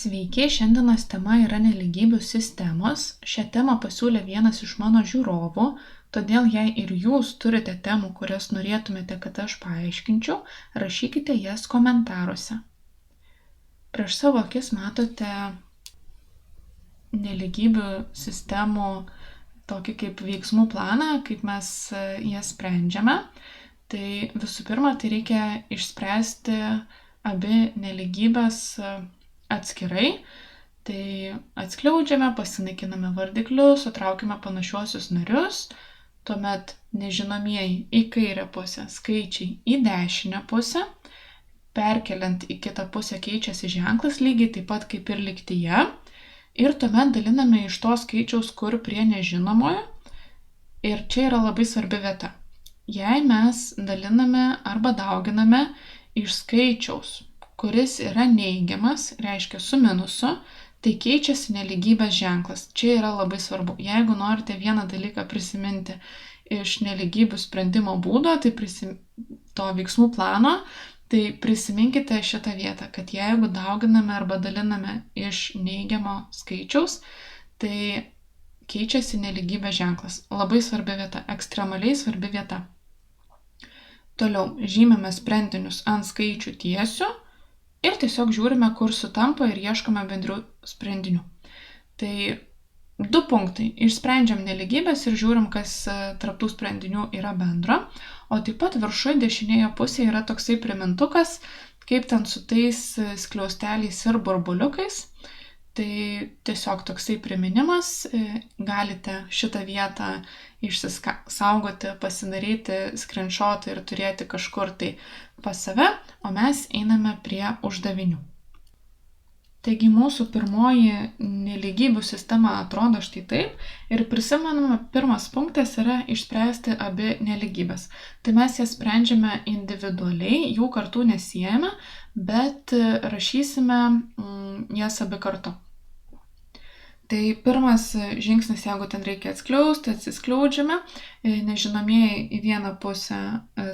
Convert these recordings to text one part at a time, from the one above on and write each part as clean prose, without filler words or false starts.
Sveiki, šiandienos tema yra nelygybių sistemos. Šią temą pasiūlė vienas iš mano žiūrovų, todėl jei ir jūs turite temų, kurias norėtumėte, kad aš paaiškinčiau, rašykite jas komentaruose. Prieš savo akis matote nelygybių sistemų tokį kaip veiksmų planą, kaip mes jas sprendžiame. Tai visų pirma, tai reikia išspręsti abi nelygybės atskirai. Tai atskleidžiame, pasinaikiname vardiklius, sutraukime panašiuosius narius, tuomet nežinomieji į kairę pusę, skaičiai į dešinę pusę, perkeliant į kitą pusę keičiasi ženklas lygiai taip pat kaip ir lygtyje, ir tuomet daliname iš to skaičiaus kur prie nežinomojo, ir čia yra labai svarbi vieta. Jei mes daliname arba dauginame iš skaičiaus, kuris yra neigiamas, reiškia su minusu, tai keičiasi nelygybės ženklas. Čia yra labai svarbu. Jeigu norite vieną dalyką prisiminti iš nelygybių sprendimo būdo, tai to veiksmų plano, tai prisiminkite šitą vietą, kad jeigu dauginame arba daliname iš neigiamo skaičiaus, tai keičiasi nelygybės ženklas. Labai svarbi vieta, ekstremaliai svarbi vieta. Toliau žymime sprendinius ant skaičių tiesių ir tiesiog žiūrime, kur sutampa ir ieškome bendrų sprendinių. Tai 2 punktai. Išsprendžiam nelygybės ir žiūrim, kas tarp tų sprendinių yra bendro. O taip pat viršuje dešinėje pusėje yra toksai primintukas, kaip ten su tais skliausteliais ir burbuliukais. Tai tiesiog toksai priminimas, galite šitą vietą išsisaugoti, pasidaryti screenshotą ir turėti kažkur tai pas save, o mes einame prie uždavinių. Taigi mūsų pirmoji nelygybių sistema atrodo štai taip ir prisimename, pirmas punktas yra išspręsti abi nelygybės. Tai mes jas sprendžiame individualiai, jų kartu nesiejame, bet rašysime jas abi kartu. Tai pirmas žingsnis, jeigu ten reikia atskleisti, atsiskleidžiame, nežinomieji į vieną pusę,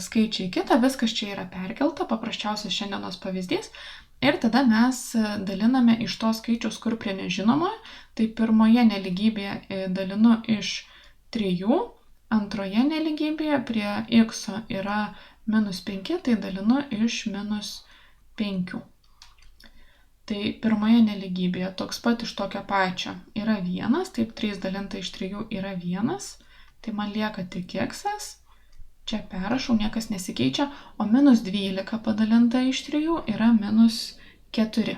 skaičiai į kitą, viskas čia yra perkelta, paprasčiausias šiandienos pavyzdys. Ir tada mes daliname iš to skaičiaus, kur prie nežinomojo. Tai pirmoje nelygybėje dalinu iš 3, antroje nelygybėje prie x yra -5, tai dalinu iš -5. Tai pirmoje nelygybėje toks pat iš tokio pačio yra 1, taip 3 dalinta iš 3 yra 1, tai man lieka tik x, čia perrašau, niekas nesikeičia, o -12 padalinta iš 3 yra -4.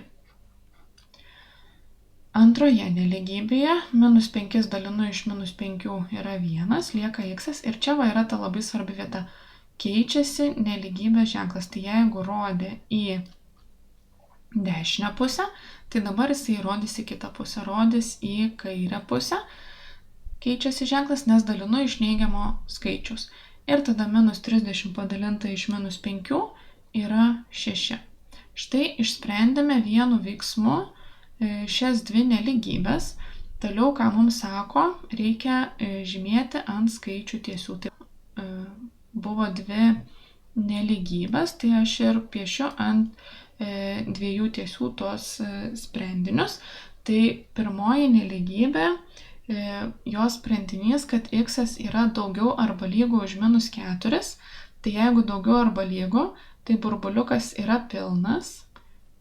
Antroje nelygybėje -5 dalinu iš -5 yra 1, lieka x, ir čia va yra ta labai svarbi vieta. Keičiasi nelygybės ženklas, tai jeigu rodė į dešinę pusę, tai dabar jisai rodys į kitą pusę, rodys į kairę pusę. Keičiasi ženklas, nes dalinu iš neigiamo skaičiaus. Ir tada -30 padalinta iš -5 yra 6. Štai išsprendėme vienu veiksmu šias 2 nelygybės. Toliau, ką mums sako, reikia žymėti ant skaičių tiesių. Tai buvo 2 nelygybės, tai aš ir piešiu ant 2 tiesių tuos sprendinius. Tai pirmoji nelygybė, jos sprendinys, kad x yra daugiau arba lygu už -4. Tai jeigu daugiau arba lygu, tai burbuliukas yra pilnas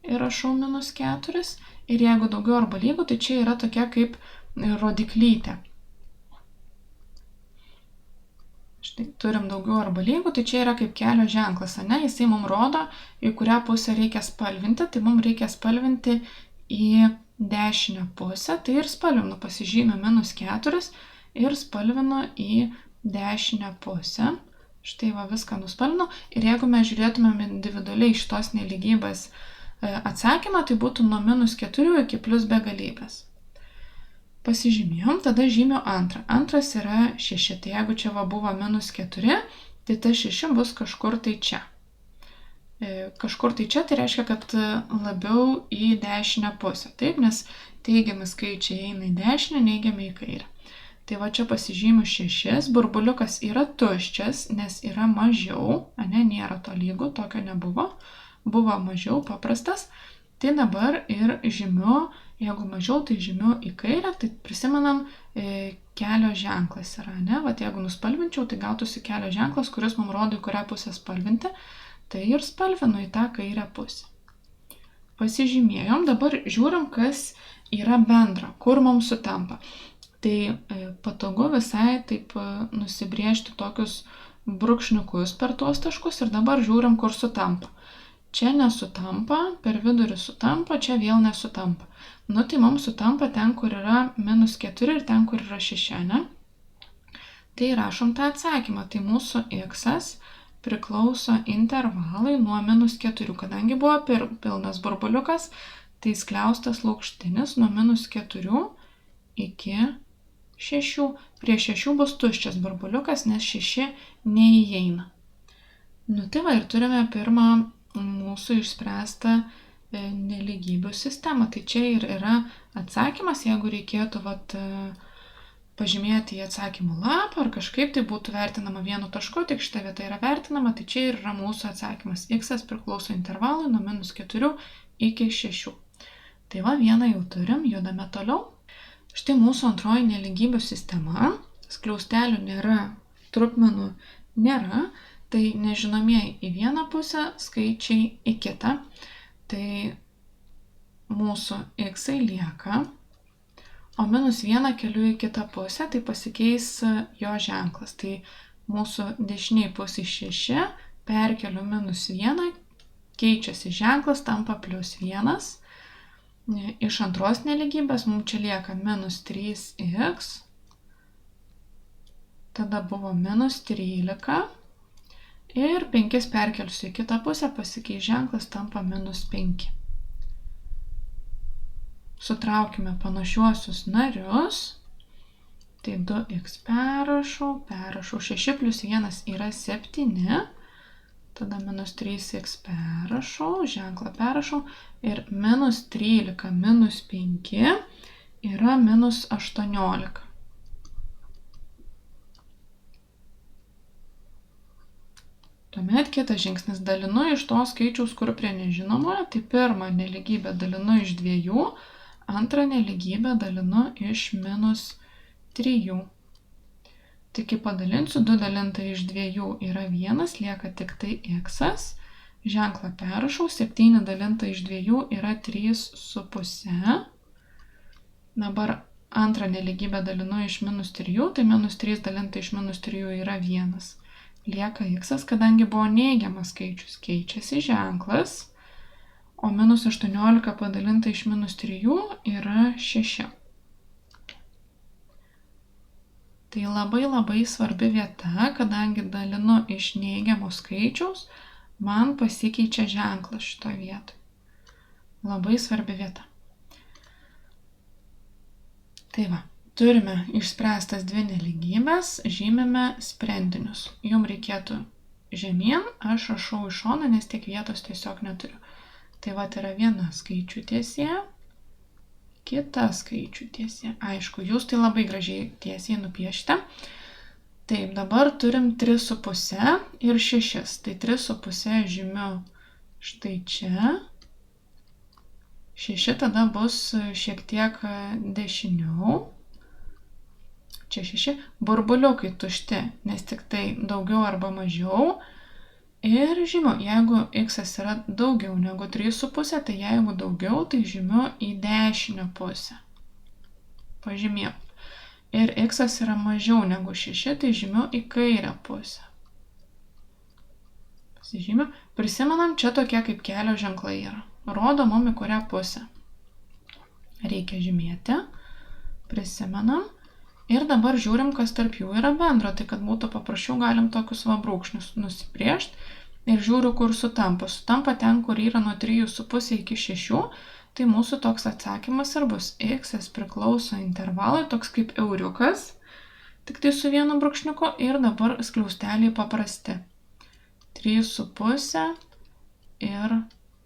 ir rašau -4. Ir jeigu daugiau arba lygu, tai čia yra tokia kaip rodiklytė. Štai turim daugiau arba lygų, tai čia yra kaip kelio ženklas, ane? Jisai mums rodo, į kurią pusę reikia spalvinti, tai mums reikia spalvinti į dešinę pusę, tai ir spalvinu, pasižymiu -4 ir spalvinu į dešinę pusę. Štai va viską nuspalvinu, ir jeigu mes žiūrėtumėm individualiai šitos nelygybės atsakymą, tai būtų nuo -4 iki plius begalybės. Pasižymėjom, tada žymiu antrą. Antras yra 6, tai jeigu čia va buvo -4, tai ta 6 bus kažkur tai čia. Kažkur tai čia, tai reiškia, kad labiau į dešinę pusę, taip, nes teigiami skaičiai eina į dešinę, neigiami į kairę. Tai va čia pasižymiu 6, burbuliukas yra tuščias, nes yra mažiau, ane, nėra to lygu, tokio nebuvo, buvo mažiau paprastas. Tai dabar ir žymiu, jeigu mažiau, tai žymiu į kairę, tai prisimenam, kelio ženklas yra, ne? Vat jeigu nuspalvinčiau, tai gautųsi kelio ženklas, kuris mums rodo, į kurią pusę spalvinti, tai ir spalvinu į tą kairę pusę. Pasižymėjom, dabar žiūrim, kas yra bendra, kur mums sutampa. Tai patogu visai taip nusibrėžti tokius brūkšniukus per tuos taškus ir dabar žiūrim, kur sutampa. Čia nesutampa, per vidurį sutampa, čia vėl nesutampa. Nu tai mums sutampa ten, kur yra -4 ir ten, kur yra 6, ne? Tai rašom tą atsakymą. Tai mūsų x priklauso intervalai nuo -4. Kadangi buvo pilnas burbuliukas, tai skliaustas laužtinis nuo -4 iki 6. Prie 6 bus tuščias burbuliukas, nes 6 neįeina. Nu tai va, ir turime pirmą mūsų išspręstą nelygybių sistemą. Tai čia ir yra atsakymas, jeigu reikėtų pažymėti į atsakymų lapą ar kažkaip tai būtų vertinama vienu tašku, tik šita vieta yra vertinama, tai čia ir yra mūsų atsakymas. X priklauso intervalui nuo -4 iki 6. Tai va, vieną jau turim, judame toliau. Štai mūsų antroji nelygybių sistema. Skliaustelių nėra, trupmenų nėra. Tai nežinomieji į vieną pusę, skaičiai į kitą. Tai mūsų x lieka, o -1 keliu į kitą pusę, tai pasikeis jo ženklas. Tai mūsų dešiniai pusė 6, perkeliu -1, keičiasi ženklas, tampa +1. Iš antros nelygybės mums čia lieka -3x, tada buvo -13. Ir 5 perkelsiu į kitą pusę, pasikeis ženklas, tampa -5. Sutraukime panašiuosius narius. Tai 2x perrašau, 6 + 1 yra 7. Tada -3x perrašau, ženklą perrašau. Ir -13 - 5 yra -18. Tuomet kitas žingsnis, dalinu iš to skaičiaus, kur prie nežinomojo, tai pirmą nelygybę dalinu iš 2, antrą nelygybę dalinu iš -3. Tai kai padalinsiu, 2 dalinta iš 2 yra 1, lieka tik tai x, ženklą perrašau, 7 dalinta iš 2 yra 3,5. Dabar antrą nelygybę dalinu iš -3, tai -3 dalinta iš -3 yra 1. Lieka x, kadangi buvo neigiamas skaičius, keičiasi ženklas, o -18 padalinta iš -3 yra 6. Tai labai svarbi vieta, kadangi dalinu iš neigiamo skaičiaus, man pasikeičia ženklas šitoje vietoje. Labai svarbi vieta. Tai va. Turime išspręstas 2 nelygybės, žymime sprendinius. Jums reikėtų žemyn, aš rašau iš šono, nes tiek vietos tiesiog neturiu. Tai va, yra viena skaičių tiesė, kita skaičių tiesė. Aišku, jūs tai labai gražiai tiesiai nupiešite. Taip, dabar turim 3,5 ir 6. Tai 3,5 žymiu štai čia. 6 tada bus šiek tiek dešiniau. Čia 6, burbuliukai tušti, nes tik tai daugiau arba mažiau. Ir žymiu, jeigu x yra daugiau negu 3,5, tai jeigu daugiau, tai žymiu į dešinę pusę. Pažymėjau. Ir x yra mažiau negu 6, tai žymiu į kairę pusę. Pasižymiu. Prisimenam, čia tokie kaip kelio ženklai yra. Rodo mum į kurią pusę. Reikia žymėti. Prisimenam. Ir dabar žiūrim, kas tarp jų yra bendro. Tai kad būtų paprasčiau, galim tokius brūkšnius nusibrėžti. Ir žiūriu, kur sutampa. Sutampa ten, kur yra nuo 3,5 iki 6. Tai mūsų toks atsakymas ir bus. X priklauso intervalui, toks kaip euriukas. Tik tai su vienu brūkšniuku. Ir dabar skliausteliai paprasti. 3,5 ir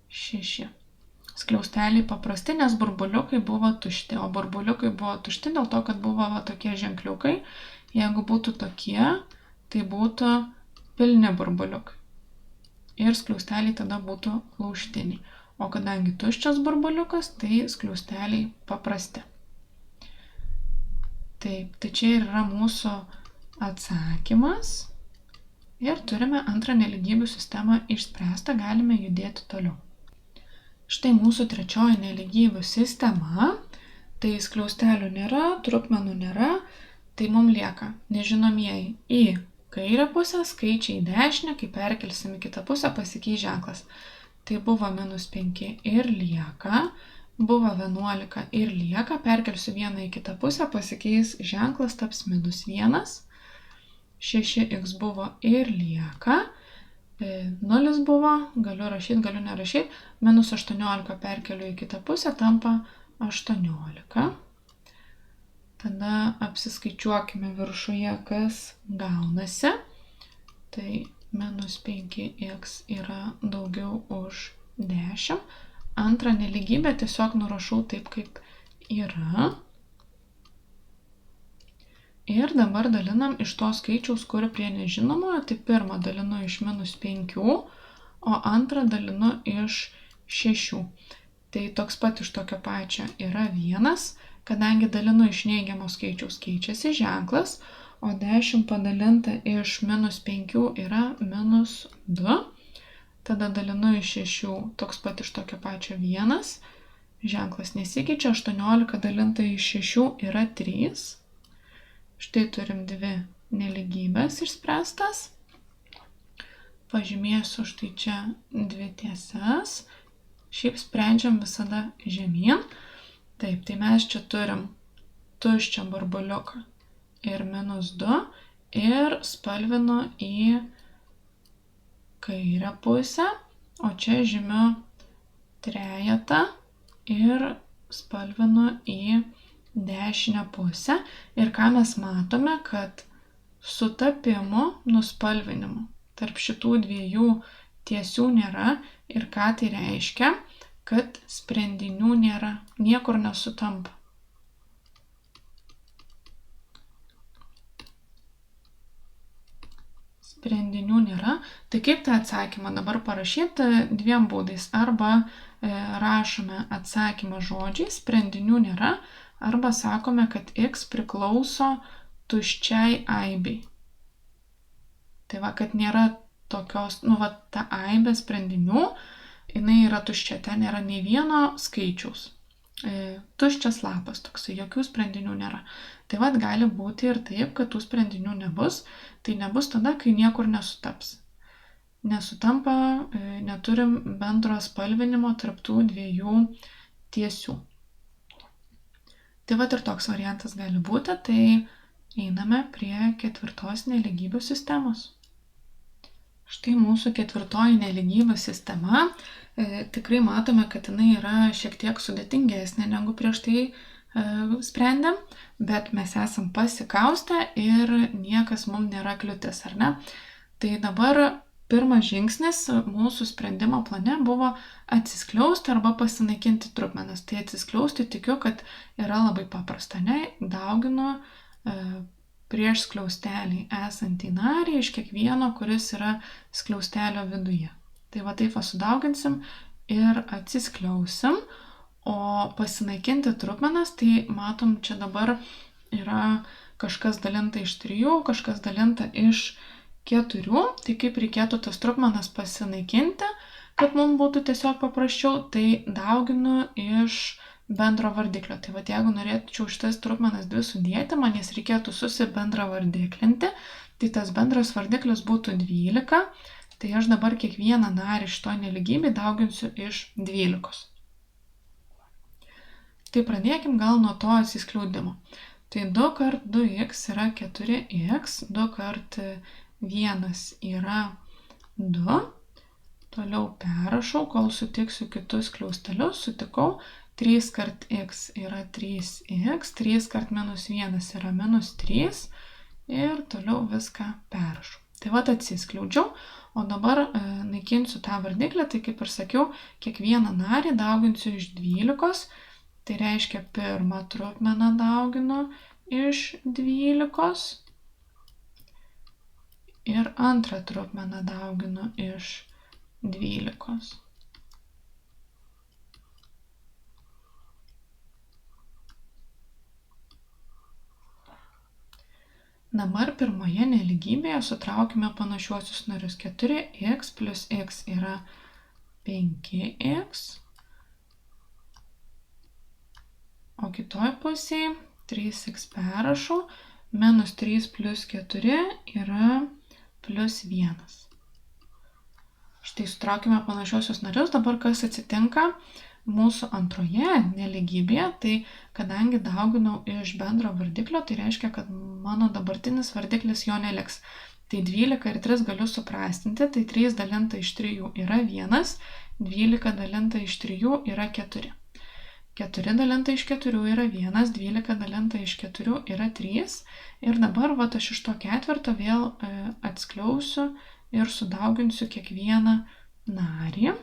6. Skliausteliai paprasti, nes burbuliukai buvo tušti. O burbuliukai buvo tušti dėl to, kad buvo tokie ženkliukai. Jeigu būtų tokie, tai būtų pilni burbuliukai. Ir skliausteliai tada būtų laužtiniai. o kadangi tuščias burbuliukas, tai skliausteliai paprasti. Taip, tai čia ir yra mūsų atsakymas. Ir turime antrą nelygybių sistemą išspręstą, galime judėti toliau. Štai mūsų trečioji nelygybių sistema. Tai skliaustelių nėra, trupmenų nėra, tai mums lieka nežinomieji į kairę pusę, skaičiai į dešinę, kai perkelsim į kitą pusę, pasikeis ženklas. Tai buvo -5 ir lieka, buvo 11 ir lieka, perkelsiu vieną į kitą pusę, pasikeis ženklas, taps -1, 6x buvo ir lieka, 0 buvo, galiu rašyti, galiu nerašyti, -18 perkeliu į kitą pusę, tampa 18. Tada apsiskaičiuokime viršuje, kas gaunasi. Tai -5x yra daugiau už 10. Antrą nelygybę tiesiog nurašau taip, kaip yra. Ir dabar dalinam iš to skaičiaus, kur prie nežinomojo. Tai pirmą dalinu iš -5, o antrą dalinu iš 6. Tai toks pat iš tokio pačio yra 1, kadangi dalinu iš neigiamo skaičiaus keičiasi ženklas, o 10 padalinta iš -5 yra -2. Tada dalinu iš 6, toks pat iš tokio pačio 1, ženklas nesikeičia, 18 dalinta iš 6 yra 3. Štai turim dvi nelygybės išspręstas. Pažymėsiu štai čia dvi tiesas. Šiaip sprendžiam visada žemyn. Taip, tai mes čia turim tuščią burbuliuką ir -2 ir spalvinu į kairę pusę, o čia žymiu trejetą ir spalvinu į dešinę pusę. Ir ką mes matome, kad sutapimų, nuspalvinimų tarp šitų dviejų tiesių nėra. Ir ką tai reiškia? Kad sprendinių nėra, niekur nesutampa. Sprendinių nėra. Tai kaip tą atsakymą dabar parašyti dviem būdais. Arba rašome atsakymą žodžiais, sprendinių nėra, arba sakome, kad x priklauso tuščiai aibei. Tai va, kad nėra tokios, ta aibė sprendinių, jinai yra tuščia, ten nėra nei vieno skaičiaus. Tuščias lapas toksai, jokių sprendinių nėra. Tai va, gali būti ir taip, kad tų sprendinių nebus. Tai nebus tada, kai niekur nesutaps. Nesutampa, neturim bendro spalvinimo tarp tų dviejų tiesių. Tai va ir toks variantas gali būti, tai einame prie ketvirtos nelygybių sistemos. Štai mūsų ketvirtoji nelygybių sistema. Tikrai matome, kad jinai yra šiek tiek sudėtingesnė negu prieš tai sprendėm, bet mes esam pasikaustę ir niekas mums nėra kliūtis, ar ne? Tai dabar pirmas žingsnis mūsų sprendimo plane buvo atsiskliausti arba pasinaikinti trupmenas. Tai atsiskliausti tikiu, kad yra labai paprasta, ne? Dauginu prieš skliaustelį esantį narį iš kiekvieno, kuris yra skliaustelio viduje. Tai va taip sudauginsim ir atsiskliausim, o pasinaikinti trupmenas, tai matom, čia dabar yra kažkas dalinta iš 3, kažkas dalinta iš 4, tai kaip reikėtų tas trupmenas pasinaikinti, kad mums būtų tiesiog paprasčiau, tai dauginu iš bendro vardiklio. Tai va, jeigu norėčiau šitas trupmenas dvi sudėti, man jas reikėtų susibendravardiklinti, tai tas bendras vardiklis būtų 12, tai aš dabar kiekvieną narį šito nelygybei dauginsiu iš 12. Tai pradėkim gal nuo to atsiskliaudimo. Tai 2 kart 2x yra 4x, 2 kart 1 yra 2. Toliau perrašau, kol sutiksiu kitus skliaustelius, sutikau. 3 kart x yra 3x, 3 kart -1 yra -3 ir toliau viską perrašau. Tai va, atsiskliaudžiau, o dabar naikinsiu tą vardiklį, tai kaip ir sakiau, kiekvieną narį dauginsiu iš 12, tai reiškia pirmą trupmeną dauginu iš 12 ir antrą trupmeną dauginu iš 12. Dabar pirmoje nelygybėje sutraukime panašiuosius narius. 4x plus x yra 5x, o kitoj pusėje 3x perrašau, minus 3 plus 4 yra plus 1. Štai sutraukime panašiuosius narius. Dabar kas atsitinka mūsų antroje nelygybėje, tai kadangi dauginau iš bendro vardiklio, tai reiškia, kad mano dabartinis vardiklis jo neliks. Tai 12 ir 3 galiu suprastinti, tai 3 dalinta iš 3 yra 1, 12 dalinta iš 3 yra 4. 4 dalinta iš 4 yra 1, 12 dalinta iš 4 yra 3. Ir dabar aš iš to ketvirto vėl atskliausiu ir sudauginsiu kiekvieną narį.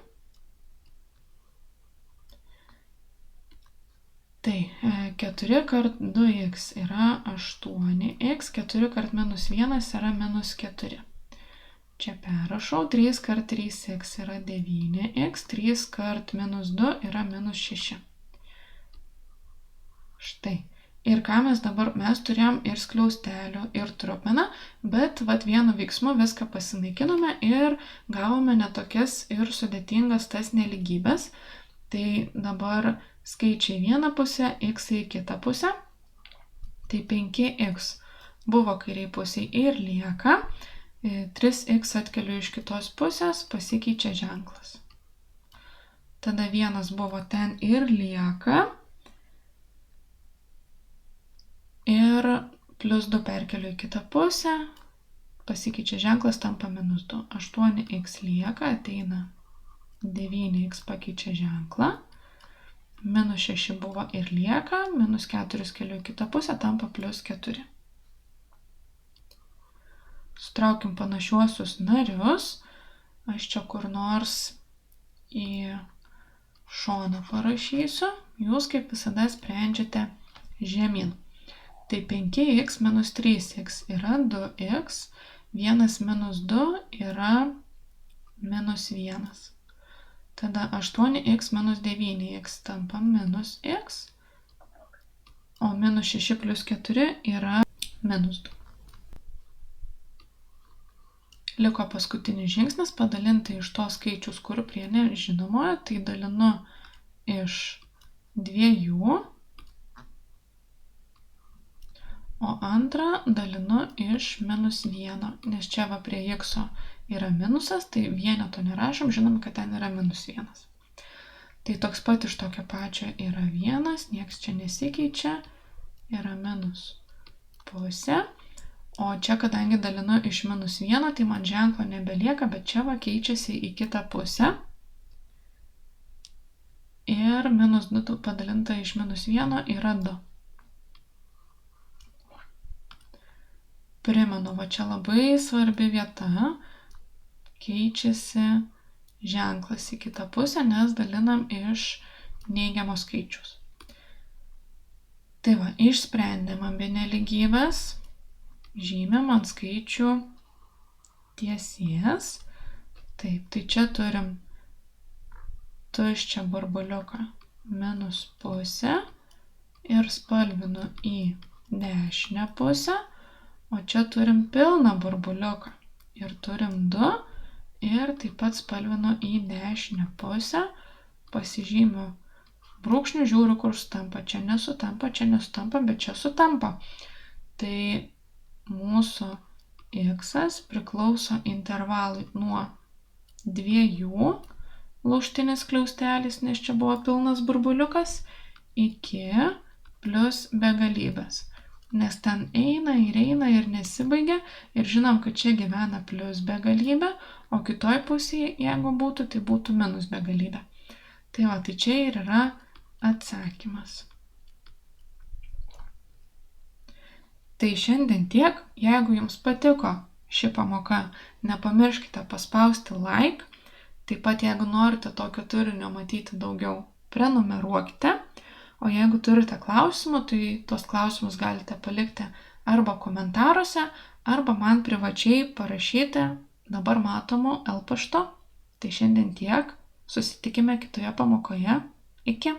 Tai 4 kart 2x yra 8x, 4 kart minus 1 yra minus 4. Čia perrašau, 3 kart 3x yra 9x, 3 kart minus 2 yra minus 6. Štai. Ir ką mes dabar, mes turėjom ir skliaustelių, ir trupmeną, bet vienu veiksmu viską pasinaikinome ir gavome netokias ir sudėtingas tas nelygybės. Tai dabar skaičiai vieną pusę, x į kitą pusę. Tai 5x buvo kairiai pusiai ir lieka. 3x atkeliu iš kitos pusės, pasikeičia ženklas. Tada 1 buvo ten ir lieka. Ir plus 2 perkeliu į kitą pusę, pasikeičia ženklas, tampa minus 2. 8x lieka, ateina 9x pakeičia ženklą. Minus 6 buvo ir lieka, minus 4 keliu į kitą pusę, tampa plus 4. Sutraukim panašiuosius narius. Aš čia kur nors į šoną parašysiu. Jūs kaip visada sprendžiate žemyn. Tai 5x minus 3x yra 2x, 1 minus 2 yra minus 1. Tada 8x minus 9x tampa minus x, o minus 6 plus 4 yra minus 2. Liko paskutinis žingsnis padalinti iš to skaičius, kur prie nežinomojo, tai dalinu iš 2. O antrą dalinu iš minus 1, nes čia prie x yra minusas, tai vieneto nerašom, žinom, kad ten yra minus 1. Tai toks pat iš tokio pačio yra 1, nieks čia nesikeičia, yra minus pusė. O čia, kadangi dalinu iš minus 1, tai man ženklo nebelieka, bet čia keičiasi į kitą pusę. Ir minus 2 padalinta iš minus 1 yra 2. Primenu, čia labai svarbi vieta, keičiasi ženklas į kitą pusę, nes dalinam iš neigiamo skaičius. Tai išsprendėm abi nelygybės, žymėm ant skaičių tiesies. Taip, tai čia turim tuščią burbuliuką minus pusę ir spalvinu į dešinę pusę. O čia turim pilną burbuliuką ir turim 2 ir taip pat spalvinu į dešinę pusę, pasižymiu brūkšniu, žiūriu, kur sutampa. Čia nesutampa, bet čia sutampa. Tai mūsų x priklauso intervalui nuo 2 laužtinės skliaustelis, nes čia buvo pilnas burbuliukas, iki plus begalybės. Nes ten eina ir nesibaigia ir žinom, kad čia gyvena plus begalybė, o kitoj pusėje, jeigu būtų, tai būtų minus begalybė. Tai čia ir yra atsakymas. Tai šiandien tiek. Jeigu jums patiko ši pamoka, nepamirškite paspausti like. Taip pat, jeigu norite tokio turinio matyti daugiau, prenumeruokite. O jeigu turite klausimų, tai tos klausimus galite palikti arba komentaruose, arba man privačiai parašyti dabar matomu L paštu. Tai šiandien tiek. Susitikime kitoje pamokoje. Iki.